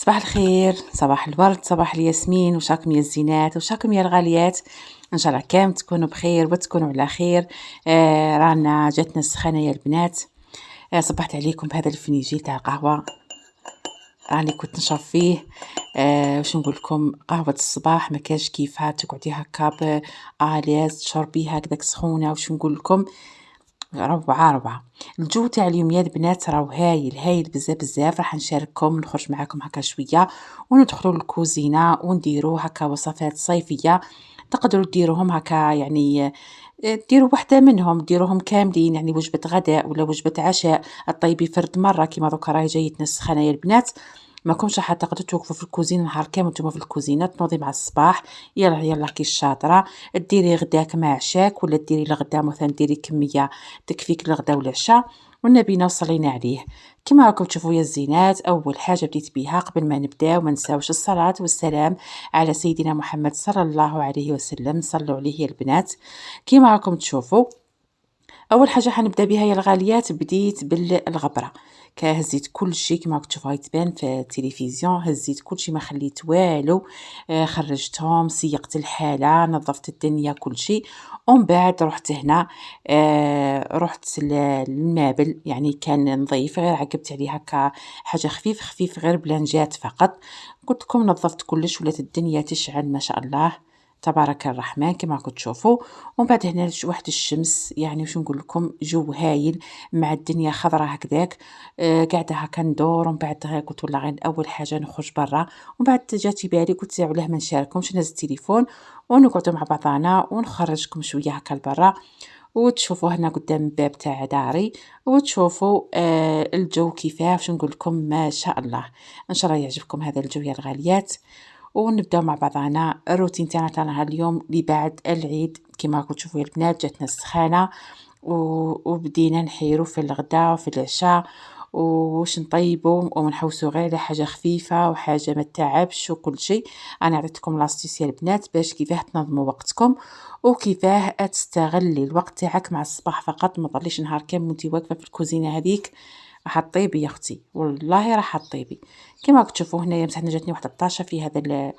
صباح الخير، صباح الورد، صباح الياسمين، وش راكم يا الزينات، وش راكم يا الغاليات؟ ان شاء الله كامل تكونوا بخير وتكونوا على خير. رانا جاتنا السخانه يا البنات. صبحت عليكم بهذا الفنيجيل تاع القهوه راني كنت نشرب فيه. واش نقول لكم، قهوه الصباح ما كاش كيفها، تقعدي هكا اليز تشربيها هكذاك سخونه. واش نقول لكم، روعة. الجو تاع اليوم يا البنات راهو هايل بزاف. راح نشارككم، نخرج معاكم هكا شويه وندخلوا للكوزينه ونديروا هكا وصفات صيفيه. تقدروا ديروهم هكا يعني، ديروا وحده منهم، ديروهم كاملين يعني وجبه غداء ولا وجبه عشاء. الطيبي فرد مره كيما دوكا راهي جايتنا السخانه يا البنات. ما كنش راح تقدروا توقفوا في الكوزينه نهار كامل نتوما في الكوزينه، تنوضي مع الصباح. يلا كي الشاطره ديري غداك مع عشاك، ولا ديري الغدا مثلا ديري كميه تكفيك الغدا والعشاء، والنبي وصلينا عليه. كما راكم تشوفوا يا الزينات، اول حاجه بديت بها قبل ما نبداو ما نساوش الصلاه والسلام على سيدنا محمد صلى الله عليه وسلم. صلوا عليه يا البنات. كما راكم تشوفوا، اول حاجه حنبدا بها يا الغاليات، بديت بالغبره. هزيت كل شيء كما راك تشوفوا تبان في التلفزيون، هزيت كل شيء ما خليت والو. خرجتهم، سيقت الحاله، نظفت الدنيا كل شيء. ومن بعد رحت هنا، رحت للمابل، يعني كان نظيف، غير عقبت عليه هكا حاجه خفيف غير بلانجات فقط. قلت لكم نظفت كلش، ولات الدنيا تشعل ما شاء الله تبارك الرحمن كما راكم تشوفوا. ومن بعد هنا واحد الشمس، يعني واش نقول لكم، جو هايل مع الدنيا خضراء هكذاك. قاعده هكا ندور. ومن بعد قلت والله غير اول حاجه نخرج برا. ومن بعد جاتي بالي قلت علاه ما نشارككمش، نهز التليفون ونقعدوا مع بعضنا ونخرجكم شويه هكا لبرا، وتشوفوا هنا قدام الباب تاع داري، وتشوفوا الجو كيفاه. واش نقول لكم، ما شاء الله. ان شاء الله يعجبكم هذا الجو يا الغاليات. ونبداو مع بعضنا الروتين تاعنا نهار اليوم اللي بعد العيد. كما راكم تشوفوا يا البنات، جاتنا السخانه وبدينا نحيرو في الغداء وفي العشاء، وش نطيبوا ونحوسوا غير على حاجه خفيفه وحاجه ما تعبش وكل شيء. انا عطيتكم لاستيس يا البنات باش كيفاه تنظموا وقتكم وكيفاه تستغلي الوقت تاعك مع الصباح فقط. ما تضليش نهار كامل وانتي واقفه في الكوزينه هذيك. راح تطيبي يا اختي، والله راح تطيبي. كما راكم تشوفوا هنايا مسحنا، جاتني واحده الطاشه في هذا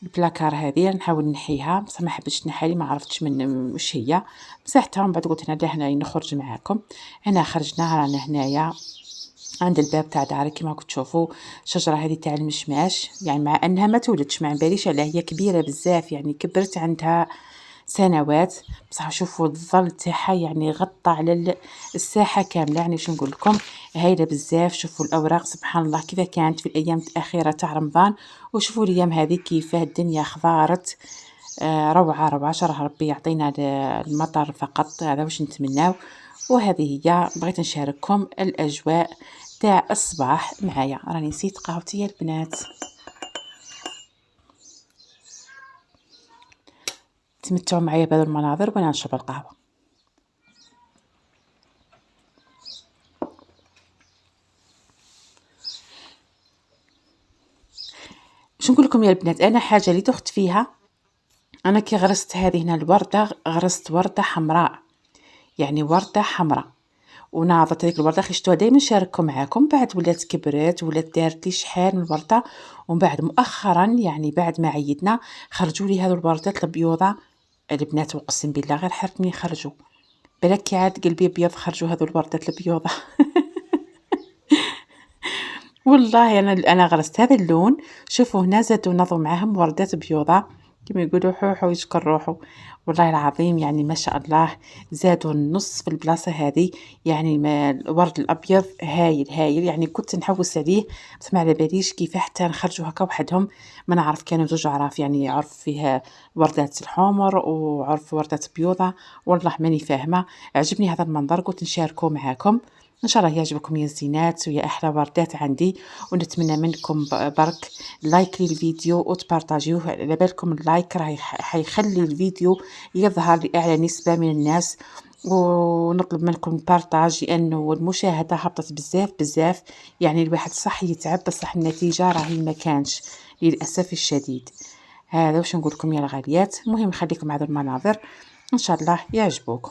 البلاكار هذه، نحاول نحيها بصح ما حبيتش تنحالي، ما عرفتش من وش هي. مسحتها ومن بعد قلت انا هنا نخرج معاكم. هنا خرجنا، رانا هنايا عند الباب تاع داري. كما راكم تشوفوا الشجره هذه تاع المشماش، يعني مع انها ما تولدش، ما باليش على هي كبيره بزاف، يعني كبرت عندها سنوات. بصح شوفوا الظل تاعها يعني غطى على الساحه كامله. يعني شو نقول لكم، هايله بزاف. شوفوا الاوراق سبحان الله كيف كانت في الايام الاخيره تاع رمضان، وشوفوا الايام هذه كيف الدنيا خضارت. روعه. شرح ربي يعطينا المطر فقط، هذا واش نتمناو. وهذه هي، بغيت نشارككم الاجواء تاع الصباح معايا. راني نسيت قهوتي يا البنات. تمتعوا معايا بهذه المناظر وانا نشرب القهوه. شو نقول لكم يا البنات، انا حاجه اللي دخت فيها، انا كي غرست هذه هنا الورده، غرست ورده حمراء، يعني ورده حمراء. وناضت هذيك الورده خشتوها دائما نشارككم معاكم. بعد ولات كبرت، ولات دارت لي شحال من الورده. ومن بعد مؤخرا يعني بعد ما عيدنا خرجوا لي هذو الوردات البيوضه. البنات اقسم بالله غير حرتني خرجوا، بلاك عاد قلبي ابيض خرجوا هذو الوردات البيوضه. والله انا غرست هذا اللون. شوفوا هنا زادوا نضوا معاهم وردات بيوضة، كما يقولوا حوحو يشكر روحو. والله العظيم يعني ما شاء الله، زادوا النص في البلاصه هذه. يعني ما الورد الابيض هايل يعني كنت نحوس عليه، بس ما على باليش كيف حتى نخرجوا هكا وحدهم. ما نعرف، كانوا زوج عراف، يعني عرف فيها وردات الحمر وعرف وردات بيوضة. والله ماني فاهمه. عجبني هذا المنظر، قلت نشاركه معاكم. ان شاء الله يعجبكم يا الزينات ويا احلى وردات عندي. ونتمنى منكم برك لايك للفيديو وتبارطاجيوه. على بالكم اللايك راه حيخلي الفيديو يظهر لاعلى نسبة من الناس. ونطلب منكم البارطاج لانه المشاهدة هبطت بزاف. يعني الواحد صح يتعب، بصح النتيجة راهي ما كانش للاسف الشديد. هذا واش نقول لكم يا الغاليات. المهم خليكم مع هذه المناظر، ان شاء الله يعجبوكم.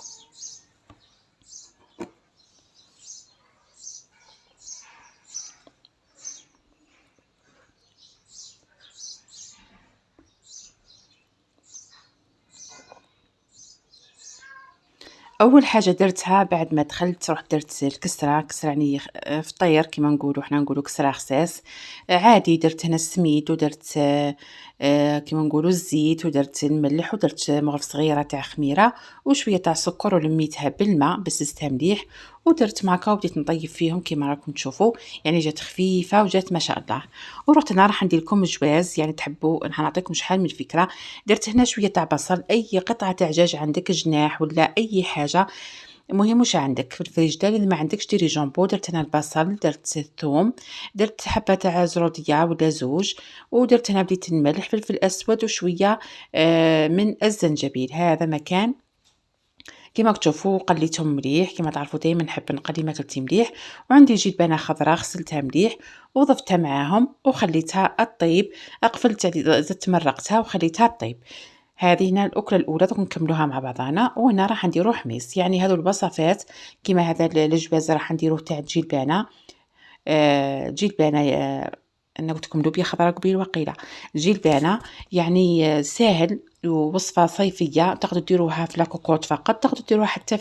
أول حاجة درتها بعد ما دخلت رُحت درت الكسرة، يعني فطير كيما نقولوا حنا نقولوا كسرة خساس، عادي درت هنا السميد ودرت كيما نقولوا الزيت ودرت الملح ودرت مغرفة صغيرة تاع خميرة وشوية تاع سكر ولميتها بالما بززتها مليح ودرت معاكا وبديت نطيب فيهم كيما راكم تشوفوا، يعني جات خفيفة وجات ما شاء الله. ورُحت هنا راح ندير لكم جواز يعني تحبوا راح نعطيكم شحال من فكرة، درت هنا شوية تاع بصل، أي قطعة تاع دجاج عندك جناح ولا أي حاجة المهم واش عندك في الفريجدار، إذا ما عندكش ديري جامبو. درت هنا البصل، درت الثوم، درت حبة تاع زرودية ولا زوج، ودرت هنا بديت الملح، فلفل أسود وشوية من الزنجبيل. هذا مكان كيما راكم تشوفوا قليتهم مليح، كيما تعرفوا دايما نحب نقلي ماكلتي مليح. وعندي جلبانة خضراء غسلتها مليح وضفتها معاهم وخليتها طيب، قفلت زدت مرقتها وخليتها طيب. هذه هنا الأكلة الأولى دوك نكملوها مع بعضانا. وهنا راح نديرو حميص، يعني هذو الوصفات كيما هذا الجواز راح نديروه تاع الجلبانة. جلبانة أنا قلت لكم لوبيا خضراء قبيل وقيلة. جلبانة يعني ساهل ووصفة صيفية، تقدروا ديروها في لاكوكوط فقط، تقدروا ديروها حتى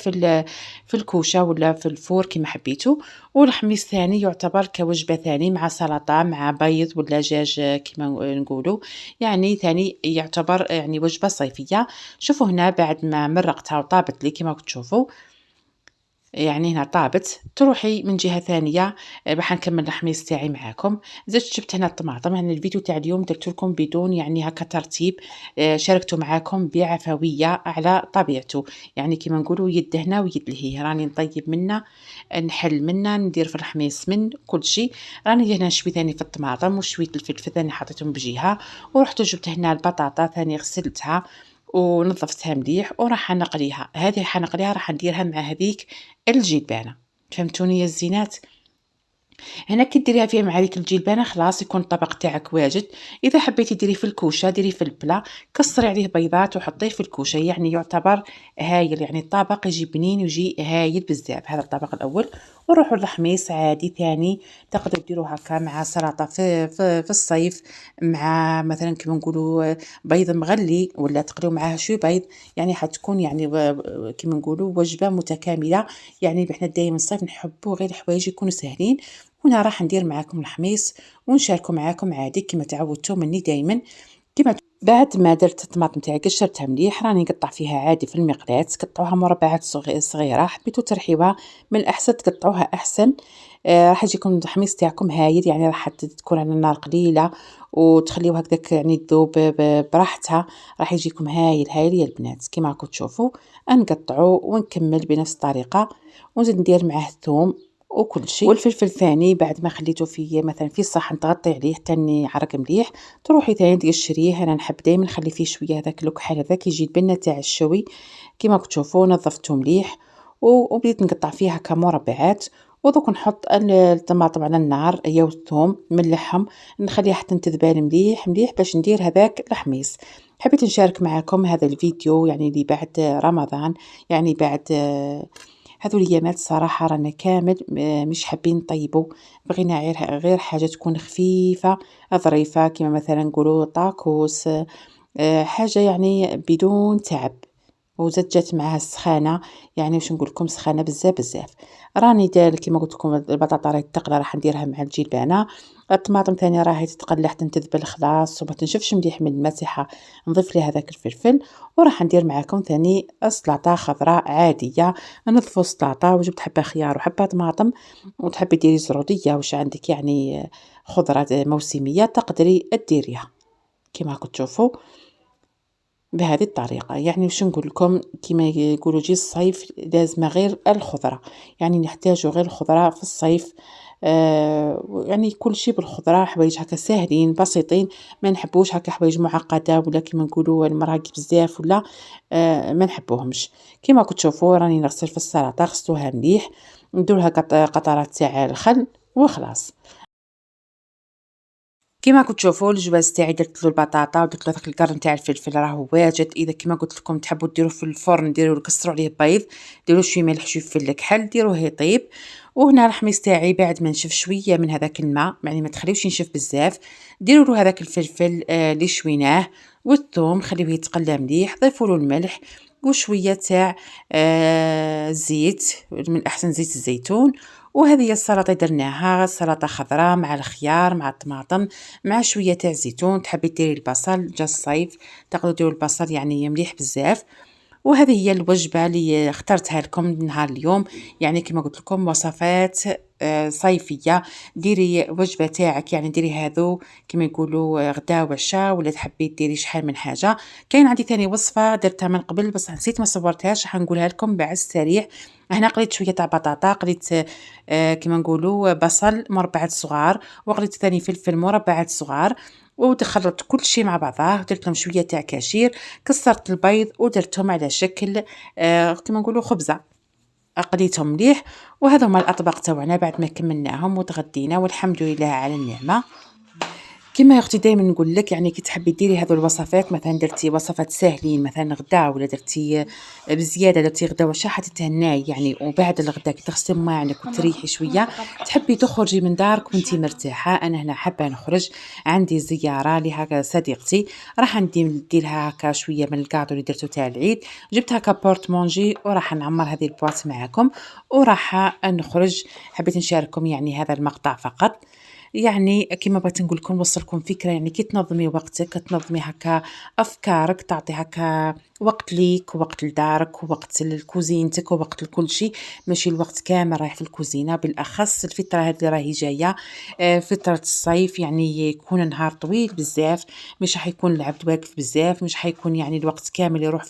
في الكوشة ولا في الفور كيما حبيتوا. والحميص ثاني يعتبر كوجبة ثاني مع سلطة مع بيض ولا دجاج كيما نقولوا، يعني ثاني يعتبر يعني وجبة صيفية. شوفوا هنا بعد ما مرقتها وطابت لي كيما راكم تشوفوا، يعني هنا طابت، تروحي من جهة ثانية راح نكمل الحميص تاعي معاكم. زدت جبت هنا الطماطم، يعني الفيديو تاع اليوم درت لكم بدون يعني هكا ترتيب، شاركته معاكم بعفوية على طبيعته، يعني كيما نقولوا يد هنا ويد لهيه، راني نطيب منا نحل منا ندير في الحميص من كل شيء. راني هنا شوي ثاني في الطماطم وشوية الفلفل ثاني حطيتهم بجهة، ورحت جبت هنا البطاطا ثاني غسلتها ونظفتها مليح وراح نقليها. هذه حنقليها راح نديرها مع هذيك الجلبانة، فهمتوني يا الزينات؟ هنا كي ديريها فيها مع هذيك الجلبانة خلاص يكون الطبق تاعك واجد. إذا حبيتي ديري في الكوشة ديري في البلا، كسري عليه بيضات وحطيه في الكوشة، يعني يعتبر هايل، يعني الطبق يجي بنين ويجي هايل بزاف. هذا الطبق الأول. ونروحوا للحميص عادي ثاني، تقدروا ديروا هكا مع سلطة في الصيف، مع مثلا كيما نقولوا بيض مغلي ولا تقليو معاه شوي بيض، يعني حتكون يعني كيما نقولوا وجبة متكاملة. يعني احنا دايما الصيف نحبوا غير الحوايج يكونوا سهلين. هنا راح ندير معاكم الحميص ونشاركه معاكم عادي كما تعودتوا مني دايما. بعد ما درت الطماطم تاعي قشرتها مليح، راني نقطع فيها عادي في المقلاة، قطعوها مربعات صغيره. حبيتوا ترحيوها من الاحسن تقطعوها احسن. راح يجيكم الحميص تاعكم هايل، يعني راح تكون على النار قليله وتخليوها هكذاك يعني تذوب براحتها، راح يجيكم هايل هايل يا البنات كيما راكم تشوفوا. نقطعو ونكمل بنفس الطريقه ونزيد ندير معاه الثوم وكل شيء والفلفل ثاني. بعد ما خليته في مثلا في صحن تغطي عليه حتى يعرق مليح، تروحي ثاني تقشريه. انا نحب دائما نخلي فيه شويه هذاك الكحل هذاك يجي البنه تاع الشوي كيما راكم تشوفوا. نظفته مليح وبديت نقطع فيه هكا مربعات. ودوك نحط الطماطم على النار هي والثوم نملحهم، نخليها حتى تذبال مليح مليح باش ندير هذاك الحميص. حبيت نشارك معكم هذا الفيديو يعني اللي بعد رمضان، يعني بعد هذو الايامات صراحه رانا كامل مش حابين نطيبوا، بغينا غير حاجه تكون خفيفه ظريفه كيما مثلا نقولوا طاكوس، حاجه يعني بدون تعب. وزاد جات معاها السخانه، يعني واش نقول لكم سخانه بزاف بزاف. راني دار كيما قلت لكم البطاطا راهي تقلى راح نديرها مع الجلبانه. الطماطم ثاني راهي تتقلى حتى تذبل خلاص وما تنشفش مليح من المسحه، نضيف ليها هذاك الفلفل. وراح ندير معاكم ثاني سلطه خضراء عاديه. نضفوا السلطه وجبت حبه خيار وحبه طماطم، وتحبي ديري زروديه واش عندك يعني خضره موسميه تقدري ديريها كيما راكم تشوفوا بهذه الطريقة. يعني واش نقول لكم كيما يقولوا جي الصيف لازم غير الخضرة، يعني نحتاجوا غير الخضرة في الصيف. يعني كل شيء بالخضرة، حوايج هكا ساهلين بسيطين، ما نحبوش هكا حوايج معقدة ولا كيما نقولوا المراقي بزاف ولا ما نحبوهمش. كيما كنت تشوفوا راني نغسل في السلطة، غسلوها مليح نديرلها قطرات تاع الخل وخلاص. كيما كنتو تشوفوا الجواز تاعي درت له البطاطا ودرت له داك القرن تاع الفلفل راهو واجد. اذا كيما قلت لكم تحبوا ديروه في الفرن ديروا كسروا عليه بيض، ديروا شويه ملح شويه فلفل الكحل ديروه يطيب. وهنا الحميص تاعي بعد ما نشف شويه من هذاك الماء، يعني ما تخليوش ينشف بزاف، ديروا له هذاك الفلفل اللي شويناه والثوم خليوه يتقلى مليح، ضيفوا له الملح وشوية تاع زيت، من أحسن زيت الزيتون. وهذه هي السلطة درناها، سلطة خضراء مع الخيار مع الطماطم مع شوية تاع الزيتون. تحبي ديري البصل، جا الصيف تقدروا ديروا البصل يعني مليح بزاف. وهذه هي الوجبة اللي اخترتها لكم نهار اليوم، يعني كما قلت لكم وصفات صيفية. ديري وجبة تاعك، يعني ديري هذو كما يقولوا غدا وعشاء، ولا تحبي ديري شحال من حاجة. كاين عندي ثاني وصفة درتها من قبل بس نسيت ما صورتهاش، راح نقولها لكم بعد السريع. هنا قليت شوية تاع بطاطا، قليت كما نقولوا بصل مربعات صغار، وقليت ثاني فلفل مربعات صغار، ودخلت كل شيء مع بعضاه. درت لهم شويه تاع كاشير، كسرت البيض ودرتهم على شكل كما نقولوا خبزه، قليتهم مليح. وهذا هما الاطباق تاعنا بعد ما كملناهم وتغدينا والحمد لله على النعمه. كما يا اختي دائما نقول لك، يعني كي تحبي ديري هذو الوصفات، مثلا درتي وصفات ساهلين مثلا غدا، ولا درتي بزياده درتي غدا وعشاء حتتهناي يعني. وبعد الغدا كي تغسلي مواعينك وتريحي شويه، تحبي تخرجي من دارك وانتي مرتاحه. انا هنا حابه نخرج، عندي زياره لهكا صديقتي، راح ندير لها هكا شويه من الكادو اللي درتو تاع العيد. جبت هكا بورت مونجي وراح نعمر هذه البواط معاكم وراح نخرج. حبيت نشارككم يعني هذا المقطع فقط، يعني كما بغيت نقول لكم نوصلكم فكره. يعني كي تنظمي وقتك، تنظمي هكا افكارك، تعطي هكا وقت ليك ووقت لدارك ووقت لكوزينتك ووقت لكل شيء، ماشي الوقت كامل رايح في الكوزينه. بالاخص الفتره هذه اللي راهي جايه، فتره الصيف، يعني يكون نهار طويل بزاف، مش حيكون العبد واقف بزاف، مش حيكون يعني الوقت كامل يروح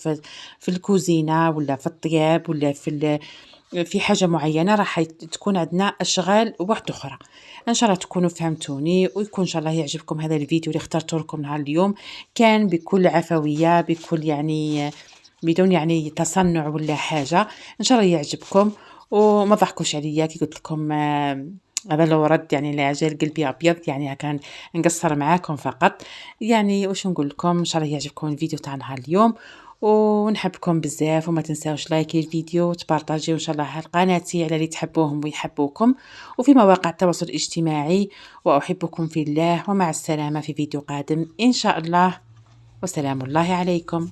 في الكوزينه ولا في الطياب ولا في حاجة معينة. راح تكون عندنا أشغال واحدة أخرى. إن شاء الله تكونوا فهمتوني، ويكون إن شاء الله يعجبكم هذا الفيديو اللي اخترته لكم نهار اليوم. كان بكل عفوية، بكل يعني بدون يعني تصنع ولا حاجة. إن شاء الله يعجبكم وما ضحكوش عليا كي قلت لكم هذا لو رد يعني لعجل قلبي أبيض، يعني كان نقصر معاكم فقط. يعني وش نقول لكم، إن شاء الله يعجبكم الفيديو تاع نهار اليوم، ونحبكم بزاف. وما تنساوش لايكي الفيديو وتبارطاجيو ان شاء الله قناتي على اللي تحبوهم ويحبوكم، وفي مواقع التواصل الاجتماعي. واحبكم في الله، ومع السلامة في فيديو قادم ان شاء الله، وسلام الله عليكم.